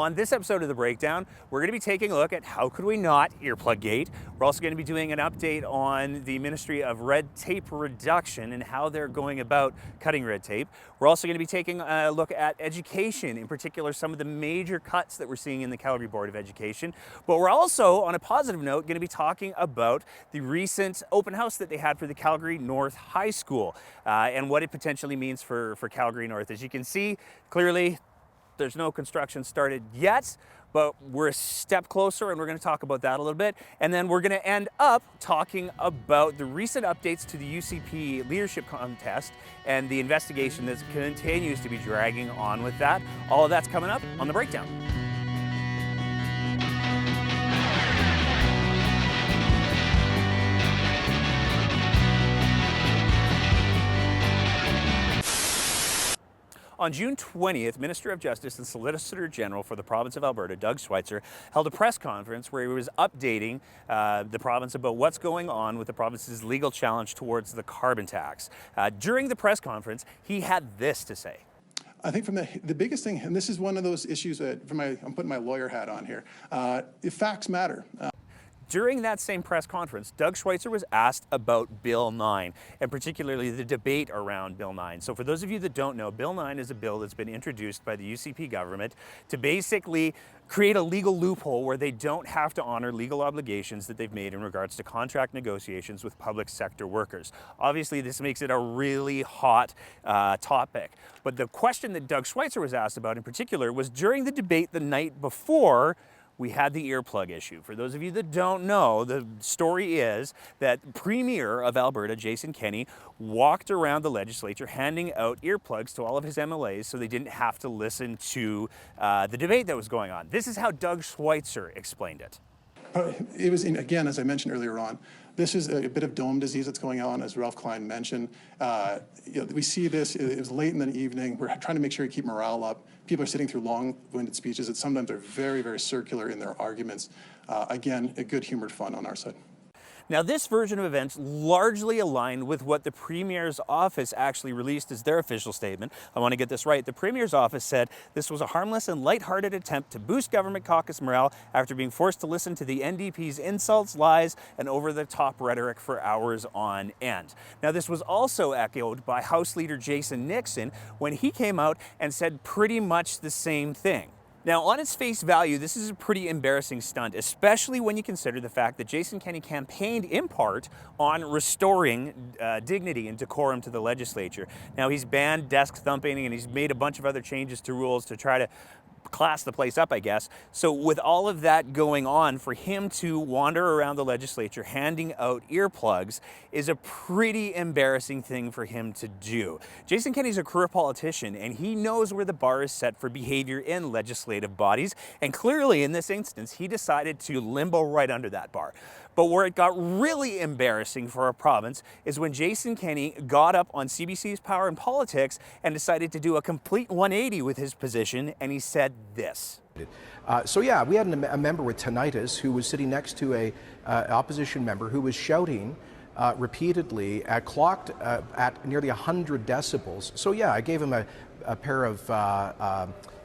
On this episode of The Breakdown, we're going to be taking a look at how could we not earplug-gate. We're also going to be doing an update on the Ministry of Red Tape Reduction and how they're going about cutting red tape. We're also going to be taking a look at education, in particular some of the major cuts that we're seeing in the Calgary Board of Education. But we're also, on a positive note, going to be talking about the recent open house that they had for the Calgary North High School and what it potentially means for Calgary North. As you can see, clearly, there's no construction started yet, but we're a step closer and we're going to talk about that a little bit. And then we're going to end up talking about the recent updates to the UCP leadership contest and the investigation that continues to be dragging on with that. All of that's coming up on The Breakdown. On June 20th, Minister of Justice and Solicitor General for the province of Alberta, Doug Schweitzer, held a press conference where he was updating the province about what's going on with the province's legal challenge towards the carbon tax. During the press conference, he had this to say. I think from the biggest thing, and this is one of those issues that I'm putting my lawyer hat on here, facts matter. During that same press conference, Doug Schweitzer was asked about Bill 9, and particularly the debate around Bill 9. So for those of you that don't know, Bill 9 is a bill that's been introduced by the UCP government to basically create a legal loophole where they don't have to honor legal obligations that they've made in regards to contract negotiations with public sector workers. Obviously, this makes it a really hot topic. But the question that Doug Schweitzer was asked about in particular was during the debate the night before we had the earplug issue. For those of you that don't know, the story is that Premier of Alberta, Jason Kenney, walked around the legislature handing out earplugs to all of his MLAs so they didn't have to listen to the debate that was going on. This is how Doug Schweitzer explained it. It was, again, as I mentioned earlier on, this is a bit of dome disease that's going on, as Ralph Klein mentioned. We see this, it was late in the evening. We're trying to make sure to keep morale up. People are sitting through long-winded speeches that sometimes are very, very circular in their arguments. Again, a good humored fun on our side. Now, this version of events largely aligned with what the Premier's office actually released as their official statement. I want to get this right. The Premier's office said this was a harmless and lighthearted attempt to boost government caucus morale after being forced to listen to the NDP's insults, lies, and over-the-top rhetoric for hours on end. Now, this was also echoed by House Leader Jason Nixon when he came out and said pretty much the same thing. Now, on its face value, this is a pretty embarrassing stunt, especially when you consider the fact that Jason Kenney campaigned in part on restoring dignity and decorum to the legislature. Now, he's banned desk thumping and he's made a bunch of other changes to rules to try to class the place up, I guess. So with all of that going on, for him to wander around the legislature handing out earplugs is a pretty embarrassing thing for him to do. Jason Kenney's a career politician and he knows where the bar is set for behavior in legislative bodies, and clearly in this instance he decided to limbo right under that bar. But where it got really embarrassing for our province is when Jason Kenney got up on CBC's Power and Politics and decided to do a complete 180 with his position, and he said this. So yeah, we had a member with tinnitus who was sitting next to a opposition member who was shouting repeatedly, clocked at nearly 100 decibels. So yeah, I gave him a pair of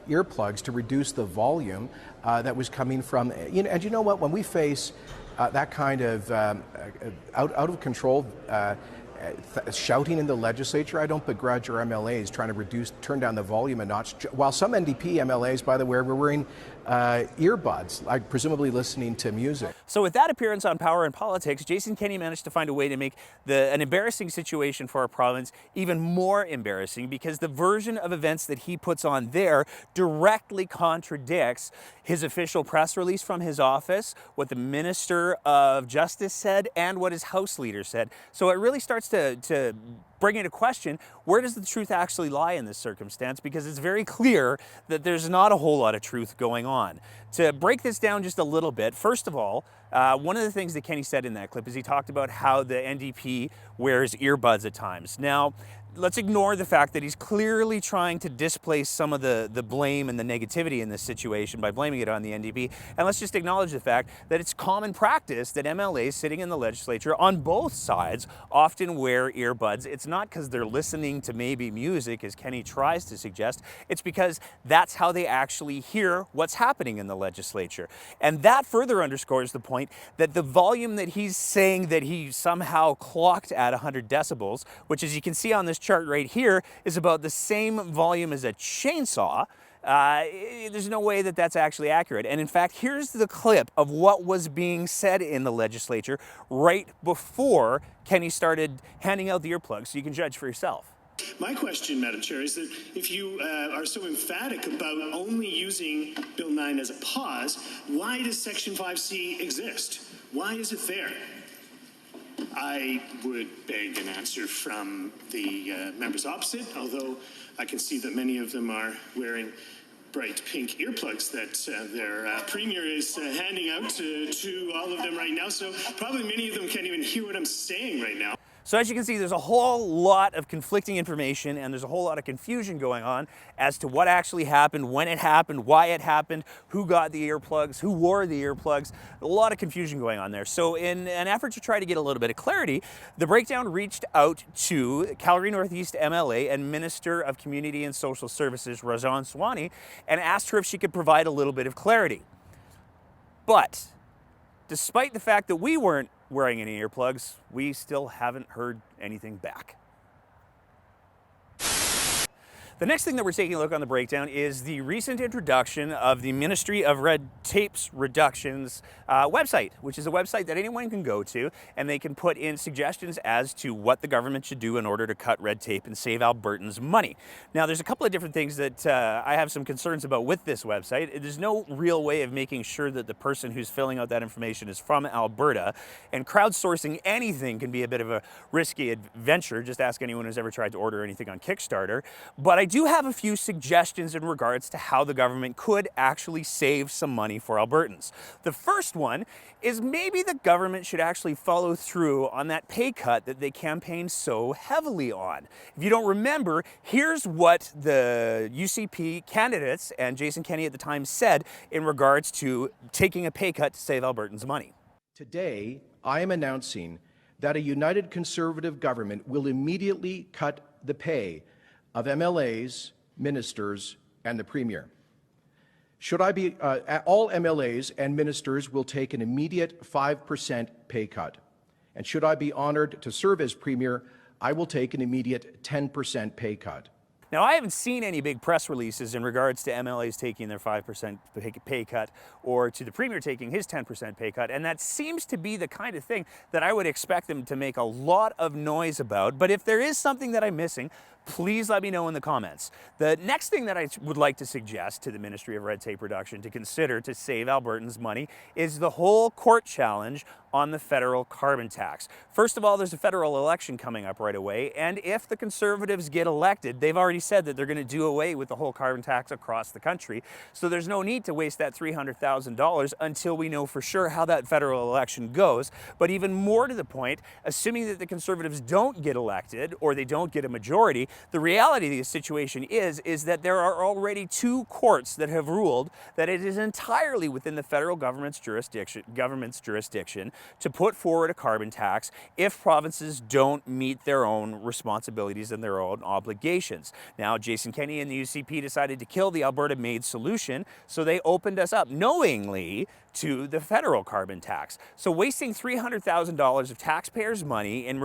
earplugs to reduce the volume that was coming from, and you know what, when we face that kind of out of control shouting in the legislature, I don't begrudge our MLAs trying to turn down the volume a notch. While some NDP MLAs, by the way, were wearing earbuds, like presumably listening to music. So with that appearance on Power and Politics, Jason Kenney managed to find a way to make an embarrassing situation for our province even more embarrassing, because the version of events that he puts on there directly contradicts his official press release from his office, what the Minister of Justice said, and what his House Leader said. So it really starts to bring into question, where does the truth actually lie in this circumstance? Because it's very clear that there's not a whole lot of truth going on. To break this down just a little bit, first of all, one of the things that Kenney said in that clip is he talked about how the NDP wears earbuds at times. Now, let's ignore the fact that he's clearly trying to displace some of the blame and the negativity in this situation by blaming it on the NDP. And let's just acknowledge the fact that it's common practice that MLAs sitting in the legislature on both sides often wear earbuds. It's not because they're listening to maybe music, as Kenny tries to suggest. It's because that's how they actually hear what's happening in the legislature. And that further underscores the point that the volume that he's saying that he somehow clocked at 100 decibels, which as you can see on this chart right here, is about the same volume as a chainsaw. There's no way that that's actually accurate. And in fact, here's the clip of what was being said in the legislature right before Kenny started handing out the earplugs, so you can judge for yourself. My question, Madam Chair, is that if you are so emphatic about only using Bill 9 as a pause, why does Section 5C exist? Why is it there? I would beg an answer from the members opposite, although I can see that many of them are wearing bright pink earplugs that their Premier is handing out to all of them right now. So probably many of them can't even hear what I'm saying right now. So as you can see, there's a whole lot of conflicting information and there's a whole lot of confusion going on as to what actually happened, when it happened, why it happened, who got the earplugs, who wore the earplugs. A lot of confusion going on there. So in an effort to try to get a little bit of clarity, the breakdown reached out to Calgary Northeast MLA and Minister of Community and Social Services, Rajan Sawhney, and asked her if she could provide a little bit of clarity. But despite the fact that we weren't wearing any earplugs, we still haven't heard anything back. The next thing that we're taking a look on the breakdown is the recent introduction of the Ministry of Red Tape's Reductions website, which is a website that anyone can go to and they can put in suggestions as to what the government should do in order to cut red tape and save Albertans money. Now, there's a couple of different things that I have some concerns about with this website. There's no real way of making sure that the person who's filling out that information is from Alberta, and crowdsourcing anything can be a bit of a risky adventure. Just ask anyone who's ever tried to order anything on Kickstarter. But I do have a few suggestions in regards to how the government could actually save some money for Albertans. The first one is maybe the government should actually follow through on that pay cut that they campaigned so heavily on. If you don't remember, here's what the UCP candidates and Jason Kenney at the time said in regards to taking a pay cut to save Albertans money. Today, I am announcing that a united Conservative government will immediately cut the pay of MLAs, ministers, and the Premier. Should I be, all MLAs and ministers will take an immediate 5% pay cut. And should I be honored to serve as Premier, I will take an immediate 10% pay cut. Now, I haven't seen any big press releases in regards to MLAs taking their 5% pay cut or to the Premier taking his 10% pay cut, and that seems to be the kind of thing that I would expect them to make a lot of noise about. But if there is something that I'm missing, please let me know in the comments. The next thing that I would like to suggest to the Ministry of Red Tape Reduction to consider to save Albertans money is the whole court challenge on the federal carbon tax. First of all, there's a federal election coming up right away, and if the Conservatives get elected, they've already said that they're going to do away with the whole carbon tax across the country. So there's no need to waste that $300,000 until we know for sure how that federal election goes. But even more to the point, assuming that the Conservatives don't get elected or they don't get a majority, the reality of the situation is that there are already two courts that have ruled that it is entirely within the federal government's jurisdiction to put forward a carbon tax if provinces don't meet their own responsibilities and their own obligations. Now, Jason Kenney and the UCP decided to kill the Alberta-made solution, so they opened us up knowingly to the federal carbon tax. So wasting $300,000 of taxpayers' money in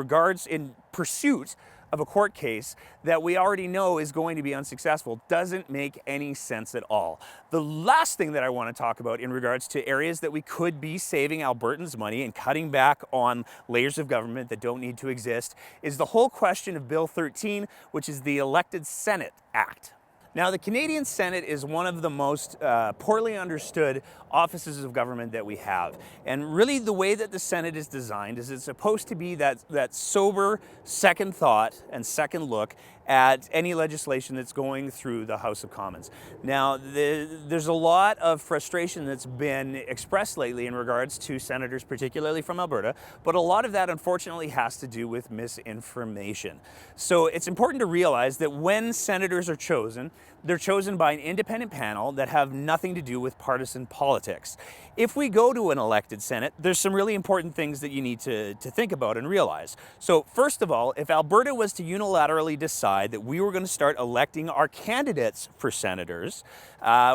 pursuit of a court case that we already know is going to be unsuccessful doesn't make any sense at all. The last thing that I want to talk about in regards to areas that we could be saving Albertans money and cutting back on layers of government that don't need to exist is the whole question of Bill 13, which is the Elected Senate Act. Now, the Canadian Senate is one of the most poorly understood offices of government that we have. And really the way that the Senate is designed is it's supposed to be that sober second thought and second look at any legislation that's going through the House of Commons. Now, there's a lot of frustration that's been expressed lately in regards to senators, particularly from Alberta, but a lot of that unfortunately has to do with misinformation. So it's important to realize that when senators are chosen, they're chosen by an independent panel that have nothing to do with partisan politics. If we go to an elected Senate, there's some really important things that you need to think about and realize. So first of all, if Alberta was to unilaterally decide that we were going to start electing our candidates for senators,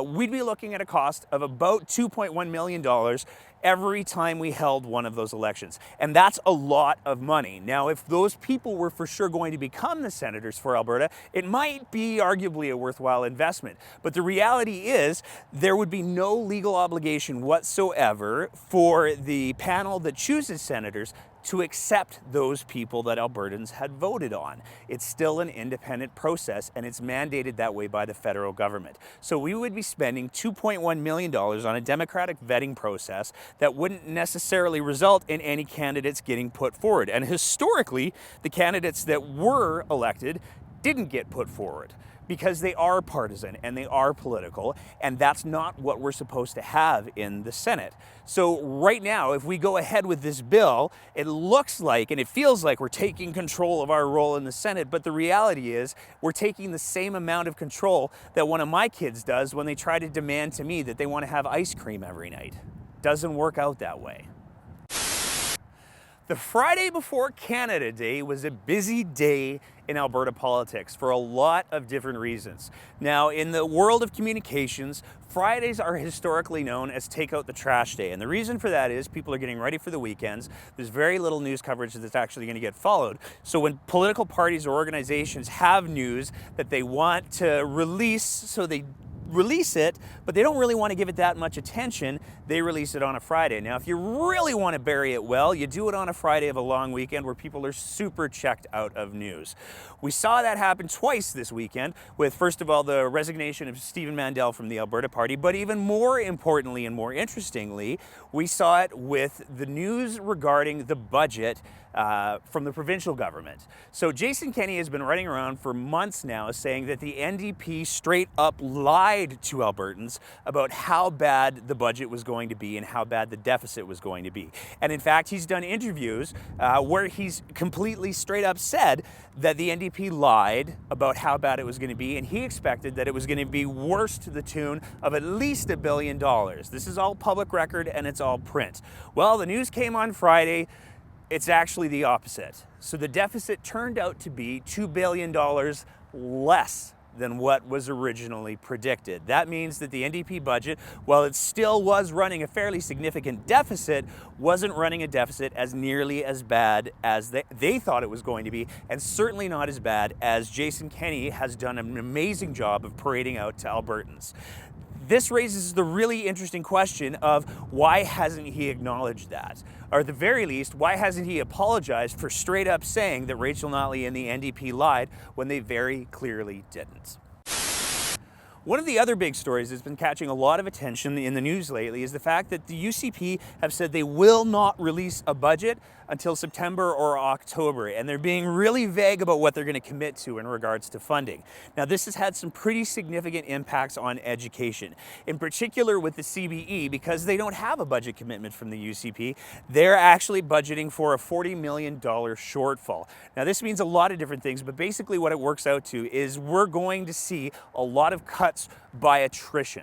we'd be looking at a cost of about $2.1 million every time we held one of those elections. And that's a lot of money. Now, if those people were for sure going to become the senators for Alberta, it might be arguably a worthwhile investment. But the reality is there would be no legal obligation whatsoever for the panel that chooses senators to accept those people that Albertans had voted on. It's still an independent process, and it's mandated that way by the federal government. So we would be spending $2.1 million on a democratic vetting process that wouldn't necessarily result in any candidates getting put forward. And historically, the candidates that were elected didn't get put forward, because they are partisan and they are political, and that's not what we're supposed to have in the Senate. So right now, if we go ahead with this bill, it looks like and it feels like we're taking control of our role in the Senate, but the reality is we're taking the same amount of control that one of my kids does when they try to demand to me that they want to have ice cream every night. Doesn't work out that way. The Friday before Canada Day was a busy day in Alberta politics for a lot of different reasons. Now, in the world of communications, Fridays are historically known as Take Out the Trash Day. And the reason for that is people are getting ready for the weekends. There's very little news coverage that's actually going to get followed. So when political parties or organizations have news that they want to release, so they release it, but they don't really want to give it that much attention, they release it on a Friday. Now, if you really want to bury it well, you do it on a Friday of a long weekend where people are super checked out of news. We saw that happen twice this weekend with, first of all, the resignation of Stephen Mandel from the Alberta Party, but even more importantly and more interestingly, we saw it with the news regarding the budget from the provincial government. So Jason Kenney has been running around for months now saying that the NDP straight up lied to Albertans about how bad the budget was going to be and how bad the deficit was going to be. And in fact, he's done interviews where he's completely straight up said that the NDP lied about how bad it was going to be, and he expected that it was going to be worse to the tune of at least $1 billion. This is all public record and it's all print. Well, the news came on Friday. It's actually the opposite. So the deficit turned out to be $2 billion less than what was originally predicted. That means that the NDP budget, while it still was running a fairly significant deficit, wasn't running a deficit as nearly as bad as they thought it was going to be, and certainly not as bad as Jason Kenney has done an amazing job of parading out to Albertans. This raises the really interesting question of why hasn't he acknowledged that? Or at the very least, why hasn't he apologized for straight up saying that Rachel Notley and the NDP lied when they very clearly didn't? One of the other big stories that's been catching a lot of attention in the news lately is the fact that the UCP have said they will not release a budget until September or October, and they're being really vague about what they're going to commit to in regards to funding. Now, this has had some pretty significant impacts on education, in particular with the CBE, because they don't have a budget commitment from the UCP. They're actually budgeting for a $40 million shortfall. Now, this means a lot of different things, but basically what it works out to is we're going to see a lot of cuts by attrition.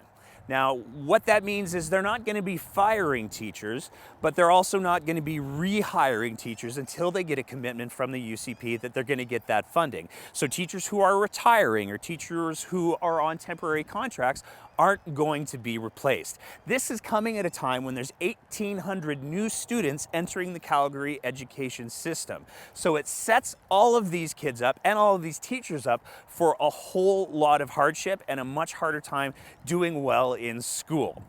Now, what that means is they're not going to be firing teachers, but they're also not going to be rehiring teachers until they get a commitment from the UCP that they're going to get that funding. So teachers who are retiring or teachers who are on temporary contracts aren't going to be replaced. This is coming at a time when there's 1,800 new students entering the Calgary education system. So it sets all of these kids up and all of these teachers up for a whole lot of hardship and a much harder time doing well in school.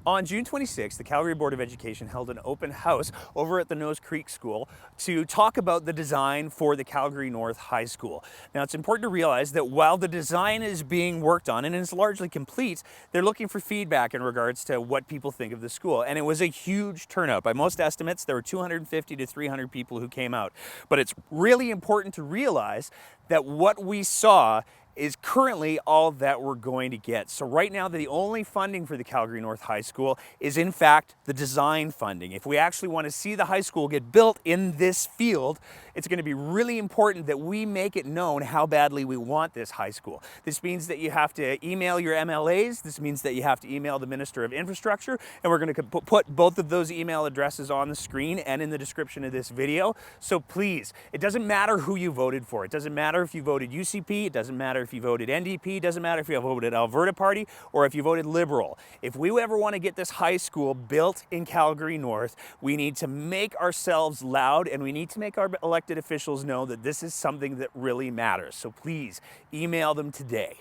On June 26th, the Calgary Board of Education held an open house over at the Nose Creek School to talk about the design for the Calgary North High School. Now, it's important to realize that while the design is being worked on and is largely complete, they're looking for feedback in regards to what people think of the school. And it was a huge turnout. By most estimates, there were 250 to 300 people who came out. But it's really important to realize that what we saw is currently all that we're going to get. So right now, the only funding for the Calgary North High School is in fact the design funding. If we actually want to see the high school get built in this field, it's going to be really important that we make it known how badly we want this high school. This means that you have to email your MLAs. This means that you have to email the Minister of Infrastructure, and we're going to put both of those email addresses on the screen and in the description of this video. So please, it doesn't matter who you voted for. It doesn't matter if you voted UCP. It doesn't matter if you voted NDP. It doesn't matter if you voted Alberta Party or if you voted Liberal. If we ever want to get this high school built in Calgary North, we need to make ourselves loud, and we need to make our elected officials know that this is something that really matters. So please email them today.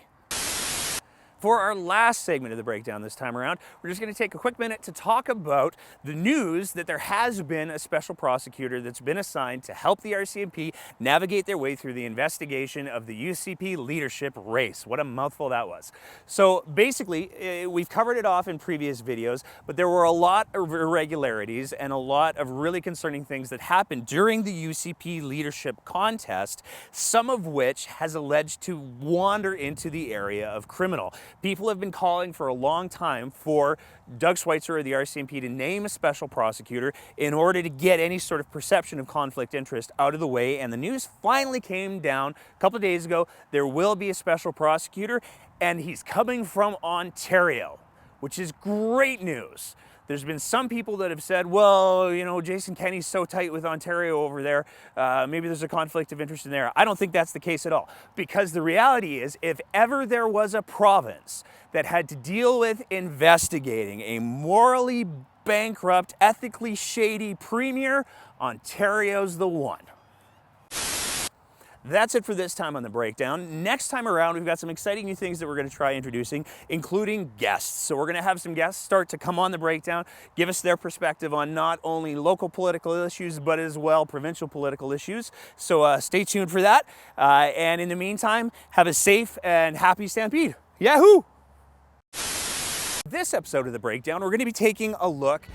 For our last segment of the breakdown this time around, we're just going to take a quick minute to talk about the news that there has been a special prosecutor that's been assigned to help the RCMP navigate their way through the investigation of the UCP leadership race. What a mouthful that was. So basically, we've covered it off in previous videos, but there were a lot of irregularities and a lot of really concerning things that happened during the UCP leadership contest, some of which has alleged to wander into the area of criminal. People have been calling for a long time for Doug Schweitzer or the RCMP to name a special prosecutor in order to get any sort of perception of conflict interest out of the way, and the news finally came down a couple of days ago. There will be a special prosecutor, and he's coming from Ontario, which is great news. There's been some people that have said, well, you know, Jason Kenney's so tight with Ontario over there, maybe there's a conflict of interest in there. I don't think that's the case at all, because the reality is, if ever there was a province that had to deal with investigating a morally bankrupt, ethically shady premier, Ontario's the one. That's it for this time on the breakdown. Next time around, we've got some exciting new things that we're going to try introducing, including guests. So we're going to have some guests start to come on the breakdown, give us their perspective on not only local political issues, but as well provincial political issues. So stay tuned for that. And in the meantime, have a safe and happy Stampede. Yahoo! This episode of the breakdown, we're going to be taking a look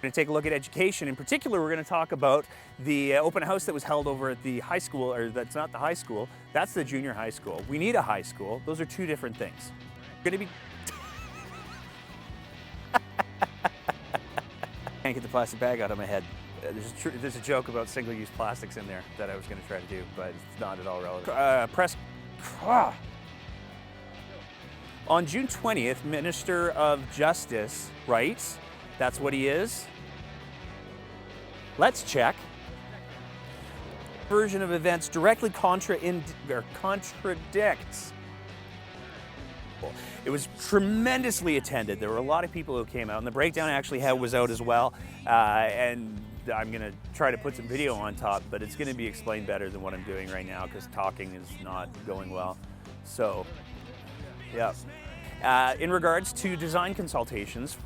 at education. In particular, we're going to talk about the open house that was held over at the high school, or that's not the high school, that's the junior high school. We need a high school. Those are two different things. We're going to be... Can't get the plastic bag out of my head. There's a joke about single-use plastics in there that I was going to try to do, but it's not at all relevant. On June 20th, Minister of Justice writes, that's what he is. Let's check. Version of events directly contradicts. It was tremendously attended. There were a lot of people who came out, and the breakdown actually was out as well. And I'm going to try to put some video on top, but it's going to be explained better than what I'm doing right now because talking is not going well. So, yeah. In regards to design consultations,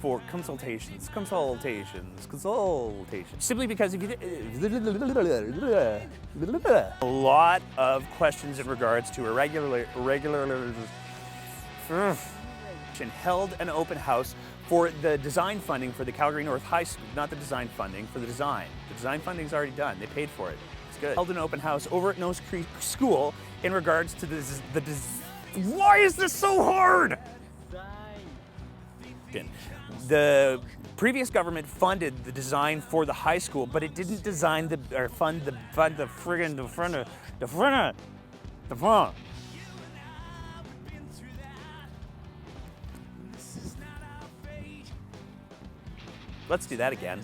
simply because if you a lot of questions in regards to held an open house for the design funding for the Calgary North High School, not the design funding, for the design. The design funding's already done. They paid for it. It's good. Held an open house over at Nose Creek School in regards to why is this so hard? The previous government funded the design for the high school, but it didn't design the front. Let's do that again.